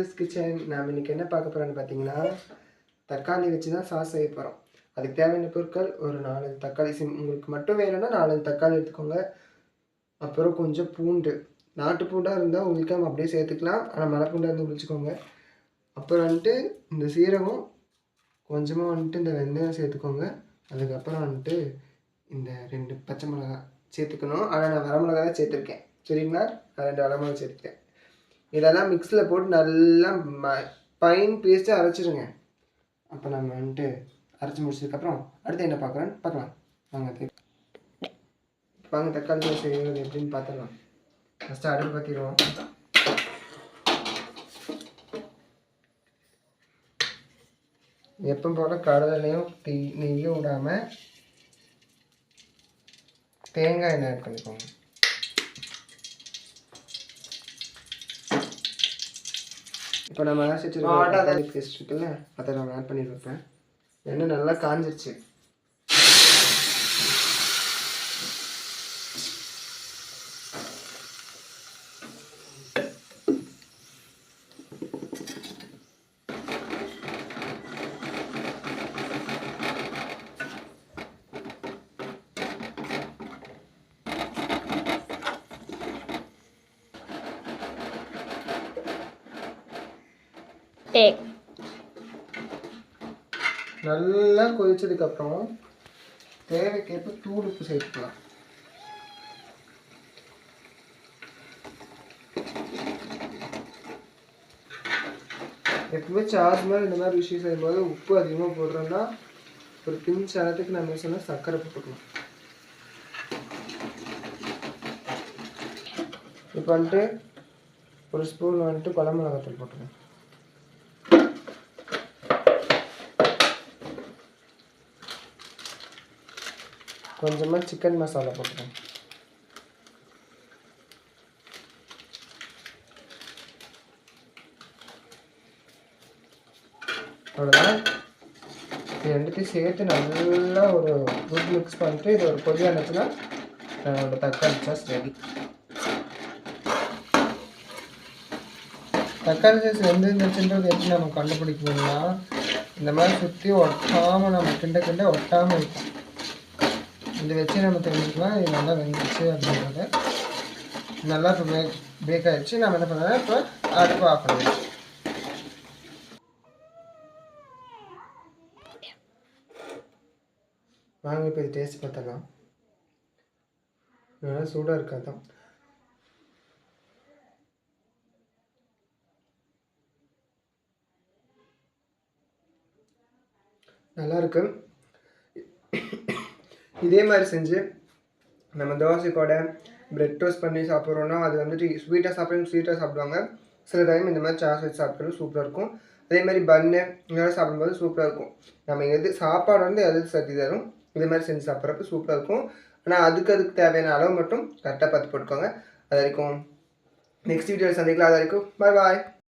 Chills kitchen. நாம் இன்றைக்கி என்ன பார்க்க போகிறோன்னு பார்த்தீங்கன்னா, தக்காளி வச்சு தான் சாஸ் செய்ய போகிறோம். அதுக்கு தேவையான பொருட்கள் ஒரு 4 தக்காளி. உங்களுக்கு மட்டும் வேணும்னா 4 தக்காளி எடுத்துக்கோங்க. அப்புறம் கொஞ்சம் பூண்டு, நாட்டு பூண்டாக இருந்தால் உளிக்காமல் அப்படியே சேர்த்துக்கலாம். ஆனால் மலை பூண்டாக இருந்து உளிச்சிக்கோங்க. அப்புறம் வந்துட்டு இந்த சீரகம், கொஞ்சமாக வந்துட்டு இந்த வெந்தயம் சேர்த்துக்கோங்க. அதுக்கப்புறம் வந்துட்டு இந்த 2 பச்சை மிளகா சேர்த்துக்கணும். ஆனால் நான் வரமிளகா தான் சேர்த்துருக்கேன், சரிங்களா? நான் 2 வரமிளகா சேர்த்துக்கேன். இதெல்லாம் மிக்ஸில் போட்டு நல்லா ஃபைன் பேஸ்ட்டாக அரைச்சிடுங்க. அப்போ நம்ம வந்துட்டு அரைச்சி முடிச்சதுக்கப்புறம் அடுத்து என்ன பார்க்கலாம். வாங்க தக்காளி செய்கிறது எப்படின்னு பார்த்துடலாம். ஃபஸ்ட்டு அடுப்பு பற்றிடுவோம். எப்போ போல் கடலையும் நெய்யும் விடாமல் தேங்காய் எண்ணெய் ஆட் பண்ணிக்கோங்க. இப்போ நம்ம அரைச்சி வச்சுருக்கோம் பேஸ்ட் இருக்குல்ல, அதை நான் ஆட் பண்ணி வைப்பேன். எண்ணெய் நல்லா காஞ்சிருச்சு. நல்லா கொதிச்சதுக்கப்புறம் தேவைக்கேற்ப தூள் உப்பு சேர்த்துக்கலாம். எப்பவுமே சாஸ் மாதிரி இந்த மாதிரி விஷயம் செய்யும்போது உப்பு அதிகமாக போடுறோம்னா ஒரு பிஞ்ச் அளத்துக்கு நம்ம சொன்னால் சர்க்கரை போட்டுக்கலாம். இப்போ வந்துட்டு ஒரு ஸ்பூன் வந்துட்டு குழம்பு மிளகாத்தூள் போட்டுக்கலாம். கொஞ்சமாக சிக்கன் மசாலா போட்டுக்கோங்க. அவ்வளோதான். இது ரெண்டுத்தையும் சேர்த்து நல்லா ஒரு குட் மிக்ஸ் பண்ணிட்டு இது ஒரு கொதி ஆனிச்சுன்னா நம்மளோட தக்காளி சாஸ் ரெடி. தக்காளி சாஸ் வெந்துருந்துச்சுன்றது எப்படி நம்ம கண்டுபிடிக்கணும்னா, இந்த மாதிரி சுற்றி ஒட்டாமல் நம்ம கிண்ட ஒட்டாமல் இருக்கும். இதை வச்சு நம்ம தெரிஞ்சுக்கலாம் இது நல்லா வெந்துச்சு அப்படின்றத. நல்லா இப்போ பேக் ஆகிடுச்சு. நம்ம என்ன பண்ணலாம், இப்போ அடுப்பு ஆஃப் பண்ணிடுவோம். வாங்க இப்போ இது டேஸ்ட் பார்த்துக்கலாம். நல்லா சூடாக இருக்காதான். நல்லாயிருக்கு. இதே மாதிரி செஞ்சு நம்ம தோசை கூட பிரெட் டோஸ்ட் பண்ணி சாப்பிட்றோன்னா அது வந்துட்டு ஸ்வீட்டாக சாப்பிடுவாங்க. சில டைம் இந்த மாதிரி சாஸ் வச்சு சாப்பிட்றது சூப்பராக இருக்கும். அதே மாதிரி பன்னு இதெல்லாம் சாப்பிடும்போது சூப்பராக இருக்கும். நம்ம சாப்பாடு வந்து எது சரி தரும், இதே மாதிரி செஞ்சு சாப்பிட்றப்ப சூப்பராக இருக்கும். ஆனால் அதுக்கு தேவையான அளவு மட்டும் கரெக்டாக பார்த்து போட்டுக்கோங்க. அது வரைக்கும் நெக்ஸ்ட் வீடியோவில் சந்திக்கலாம். அது வரைக்கும் பாய்.